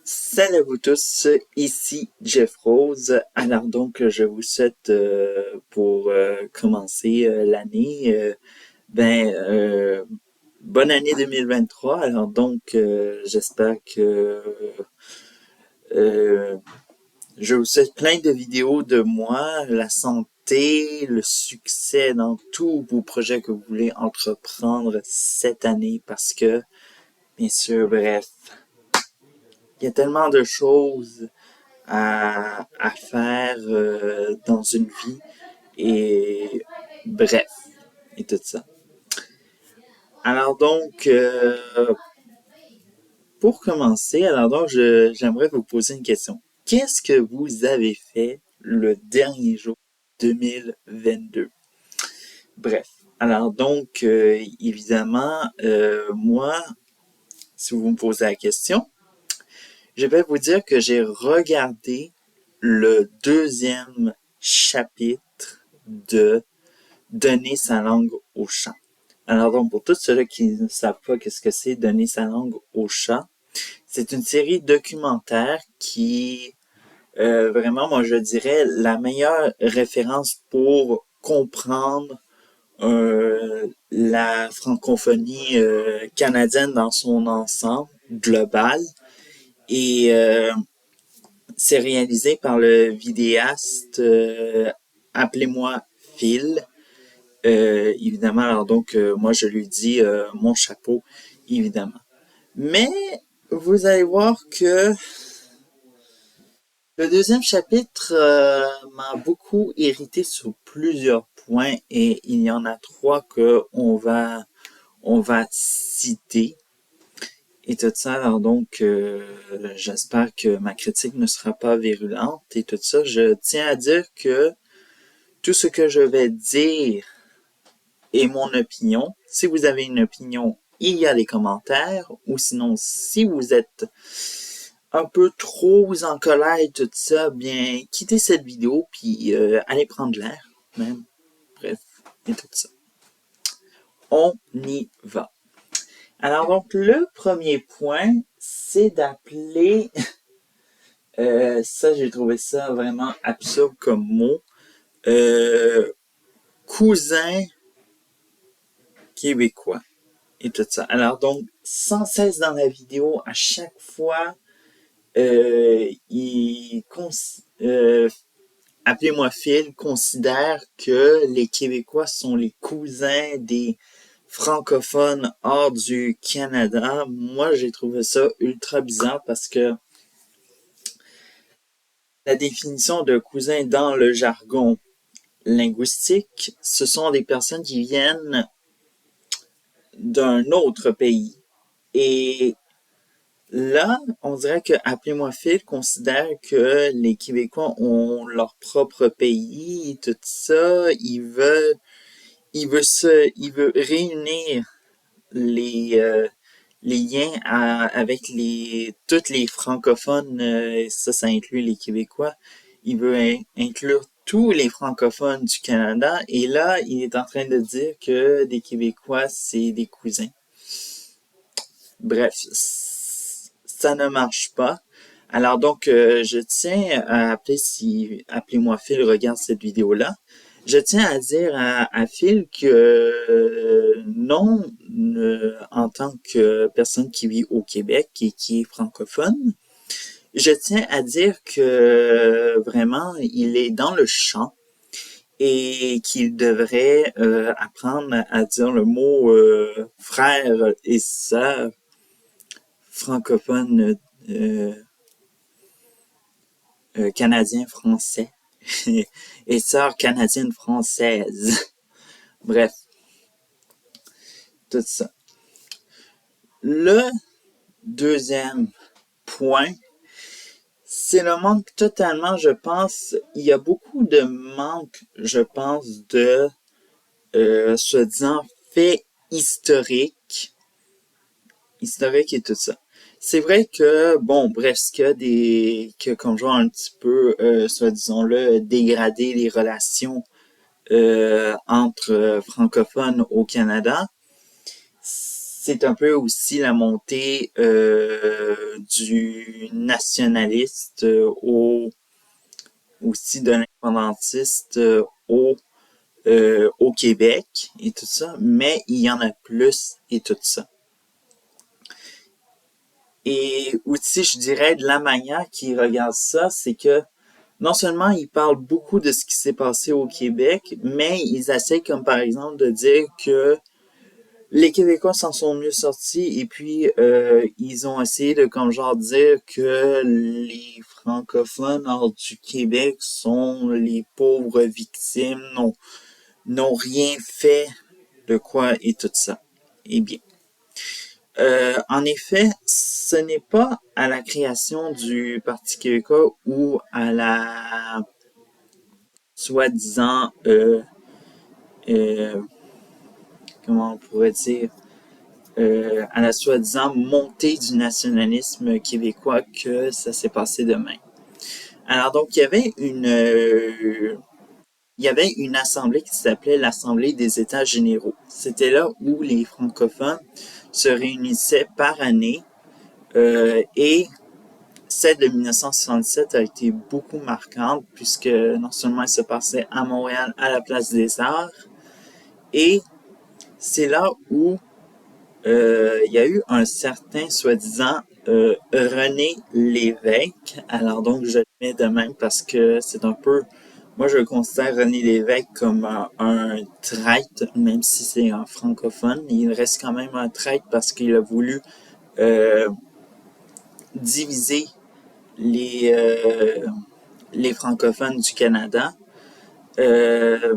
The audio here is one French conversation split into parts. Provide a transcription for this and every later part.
Salut à vous tous, ici Jeff Rose. Alors donc, je vous souhaite pour commencer l'année, bonne année 2023. Alors donc, j'espère que euh, je vous souhaite plein de vidéos de moi, la santé, le succès dans tous vos projets que vous voulez entreprendre cette année parce que, bien sûr, bref, il y a tellement de choses à faire dans une vie et bref et tout ça. Alors donc pour commencer, j'aimerais vous poser une question. Qu'est-ce que vous avez fait le dernier jour 2022? Bref. Alors donc évidemment moi si vous me posez la question, je vais vous dire que j'ai regardé le deuxième chapitre de Donner sa langue au chat. Alors donc, pour tous ceux qui ne savent pas qu'est-ce que c'est Donner sa langue au chat, c'est une série documentaire qui, vraiment, moi je dirais, la meilleure référence pour comprendre la francophonie canadienne dans son ensemble global. Et c'est réalisé par le vidéaste Appelez-moi Phil. Évidemment, alors donc, moi je lui dis mon chapeau, évidemment. Mais vous allez voir que le deuxième chapitre m'a beaucoup irrité sur plusieurs points et il y en a trois que on va citer et tout ça. Alors donc, j'espère que ma critique ne sera pas virulente et tout ça. Je tiens à dire que tout ce que je vais dire est mon opinion. Si vous avez une opinion, il y a les commentaires. Ou sinon, si vous êtes un peu trop en colère et tout ça, bien, quittez cette vidéo puis allez prendre l'air. Même. Bref, et tout ça. On y va. Alors donc, le premier point, c'est d'appeler... ça, j'ai trouvé ça vraiment absurde comme mot. Cousin québécois. Et tout ça. Alors donc, sans cesse dans la vidéo, à chaque fois, Appelez-moi Phil considère que les Québécois sont les cousins des francophones hors du Canada. Moi, j'ai trouvé ça ultra bizarre parce que la définition de cousin dans le jargon linguistique, ce sont des personnes qui viennent d'un autre pays. Et là, on dirait que Appelez-moi Phil considère que les Québécois ont leur propre pays et tout ça. Il veut réunir les liens avec tous les francophones. Ça inclut les Québécois. Il veut inclure tous les francophones du Canada. Et là, il est en train de dire que des Québécois, c'est des cousins. Bref, ça ne marche pas. Alors donc, je tiens à appeler si Appelez-moi Phil regarde cette vidéo-là. Je tiens à dire à Phil que non, en tant que personne qui vit au Québec et qui est francophone, je tiens à dire que vraiment, il est dans le champ et qu'il devrait apprendre à dire le mot frère et sœur francophone canadien-français et sœur canadienne-française. Bref, tout ça. Le deuxième point, c'est le manque totalement, je pense, il y a beaucoup de manque, je pense, de soi-disant faits historiques et tout ça. C'est vrai que, bon, bref, ce que comme genre un petit peu, soi-disant-le, dégradé les relations entre francophones au Canada, c'est un peu aussi la montée du nationaliste aussi de l'indépendantiste au Québec et tout ça, mais il y en a plus et tout ça. Et aussi, je dirais, de la manière qu'ils regardent ça, c'est que non seulement ils parlent beaucoup de ce qui s'est passé au Québec, mais ils essaient, comme par exemple, de dire que les Québécois s'en sont mieux sortis et puis ils ont essayé de comme genre dire que les francophones hors du Québec sont les pauvres victimes, n'ont rien fait de quoi et tout ça. Eh bien, en effet, ce n'est pas à la création du Parti québécois ou à la soi-disant euh, comment on pourrait dire à la soi-disant montée du nationalisme québécois que ça s'est passé de même. Alors donc il y avait une assemblée qui s'appelait l'Assemblée des États généraux. C'était là où les francophones se réunissaient par année et celle de 1967 a été beaucoup marquante puisque non seulement elle se passait à Montréal à la Place des Arts et c'est là où il y a eu un certain, soi-disant, René Lévesque. Alors donc, je le mets de même parce que c'est un peu... Moi, je considère René Lévesque comme un traître, même si c'est un francophone. Il reste quand même un traître parce qu'il a voulu euh, diviser les, euh, les francophones du Canada. Euh,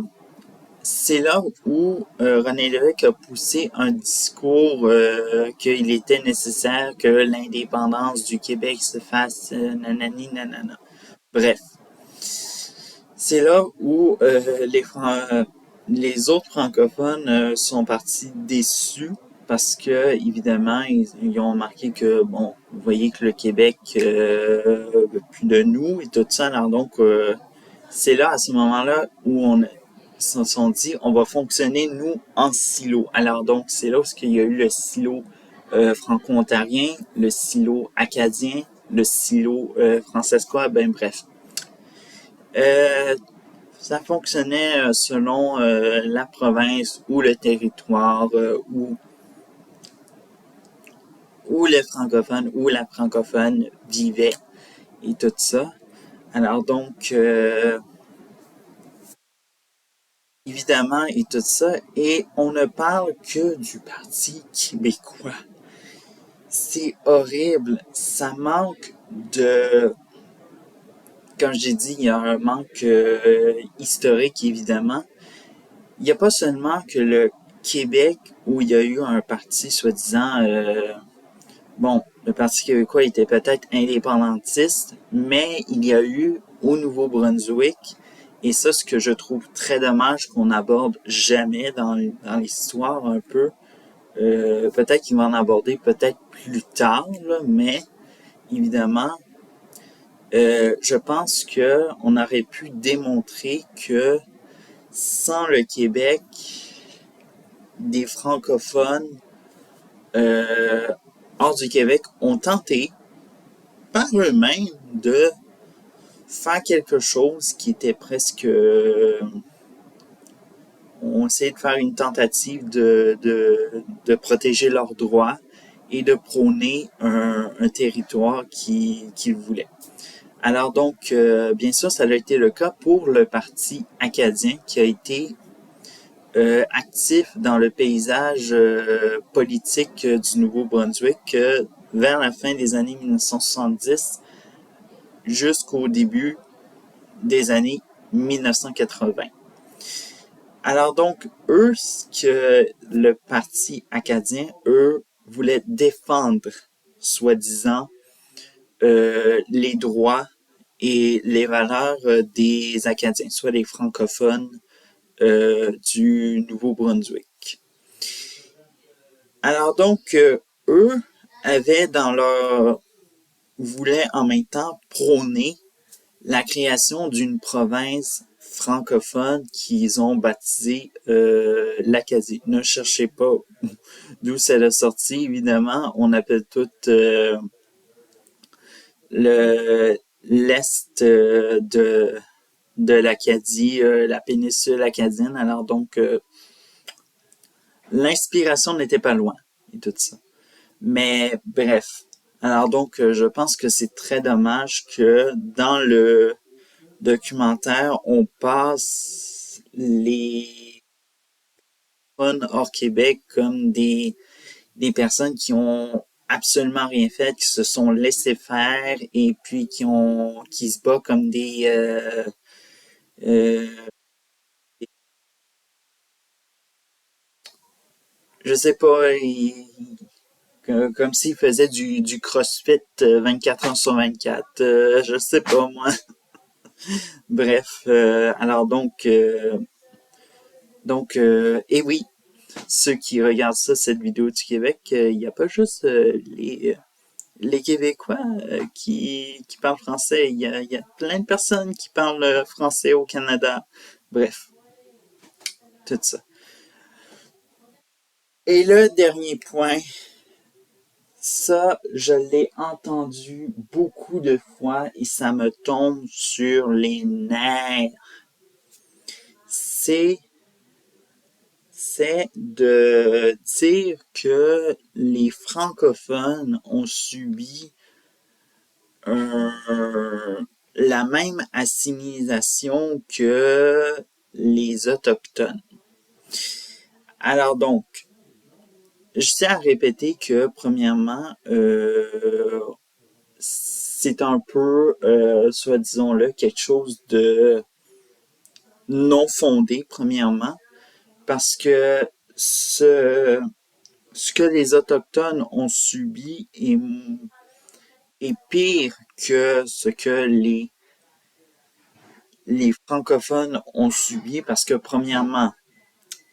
c'est là où René Lévesque a poussé un discours qu'il était nécessaire que l'indépendance du Québec se fasse nanani nanana. Bref, c'est là où les autres francophones sont partis déçus parce que évidemment ils ont remarqué que bon, vous voyez que le Québec veut plus de nous et tout ça. Alors donc c'est là à ce moment-là où on se sont dit on va fonctionner nous en silo. Alors donc c'est là où il y a eu le silo franco-ontarien, le silo acadien, le silo françaiscois, ben bref. Euh, Ça fonctionnait selon la province ou le territoire où le francophone ou la francophone vivait et tout ça. Alors donc, évidemment, et tout ça, et on ne parle que du Parti québécois. C'est horrible. Ça manque de... Comme j'ai dit, il y a un manque historique, évidemment. Il n'y a pas seulement que le Québec où il y a eu un parti soi-disant... bon, le Parti québécois était peut-être indépendantiste, mais il y a eu au Nouveau-Brunswick, et ça, ce que je trouve très dommage qu'on n'aborde jamais dans l'histoire un peu, peut-être qu'il va en aborder peut-être plus tard, là, mais évidemment, je pense que on aurait pu démontrer que sans le Québec, des francophones euh, hors du Québec ont tenté par eux-mêmes de faire quelque chose qui était presque... on essayait de faire une tentative de protéger leurs droits et de prôner un territoire qu'ils voulaient. Alors donc, bien sûr, ça a été le cas pour le Parti acadien qui a été actif dans le paysage politique du Nouveau-Brunswick vers la fin des années 1970 jusqu'au début des années 1980. Alors donc, eux, ce que le Parti acadien, eux, voulaient défendre, soi-disant, les droits et les valeurs des Acadiens, soit les francophones du Nouveau-Brunswick. Alors donc, eux avaient dans leur... voulaient en même temps prôner la création d'une province francophone qu'ils ont baptisée l'Acadie. Ne cherchez pas d'où c'est sorti, évidemment. On appelle tout l'est de l'Acadie, la péninsule acadienne. Alors donc, l'inspiration n'était pas loin et tout ça. Mais bref. Alors donc, je pense que c'est très dommage que dans le documentaire, on passe les fun hors Québec comme des personnes qui ont absolument rien fait, qui se sont laissés faire et puis qui se battent comme euh, je sais pas, comme s'ils faisaient du CrossFit 24 heures sur 24. Je sais pas moi. Bref, alors et oui, ceux qui regardent ça, cette vidéo du Québec, il n'y a pas juste les Québécois qui parlent français. Il y a plein de personnes qui parlent français au Canada. Bref, tout ça. Et le dernier point, ça, je l'ai entendu beaucoup de fois et ça me tombe sur les nerfs. C'est c'est de dire que les francophones ont subi la même assimilation que les autochtones. Alors donc, je tiens à répéter que premièrement, c'est un peu, soit disons-le, quelque chose de non fondé, premièrement, parce que ce que les Autochtones ont subi est pire que ce que les francophones ont subi, parce que premièrement,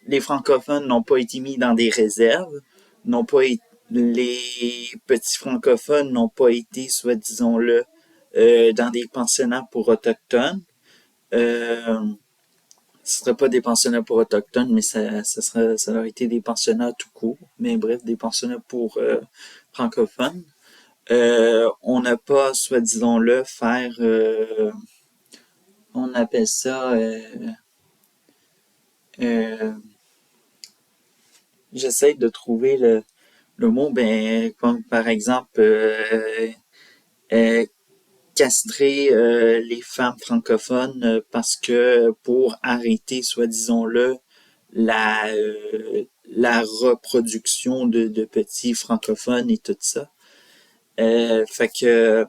les francophones n'ont pas été mis dans des réserves, n'ont pas été, les petits francophones n'ont pas été, soit disons-le, dans des pensionnats pour autochtones. Euh, Ce serait pas des pensionnats pour autochtones, mais ça aurait été des pensionnats tout court. Mais bref, des pensionnats pour francophones. On n'a pas, soit disons-le, faire, on appelle ça, euh, j'essaie de trouver le mot, ben, comme par exemple, euh, castrer les femmes francophones parce que pour arrêter, soit disons-le, la reproduction de petits francophones et tout ça. Fait que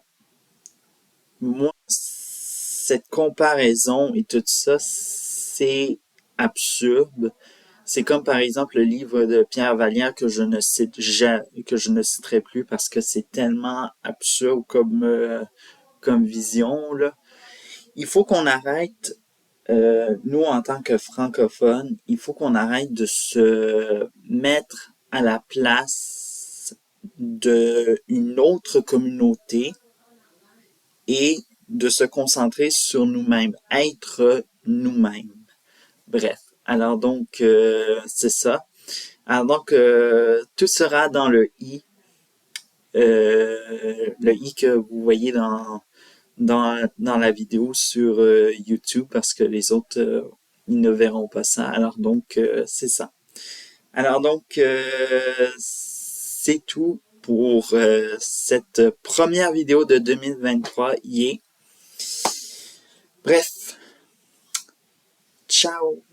moi, cette comparaison et tout ça, c'est absurde. C'est comme par exemple le livre de Pierre Vallière que je ne cite que je ne citerai plus parce que c'est tellement absurde comme vision là. Il faut qu'on arrête, nous en tant que francophones, il faut qu'on arrête de se mettre à la place de une autre communauté et de se concentrer sur nous-mêmes, être nous-mêmes. Bref, alors donc c'est ça. Alors donc tout sera dans le i que vous voyez dans la vidéo sur YouTube parce que les autres ils ne verront pas ça. Alors donc c'est ça. Alors donc c'est tout pour cette première vidéo de 2023. Bref, ciao.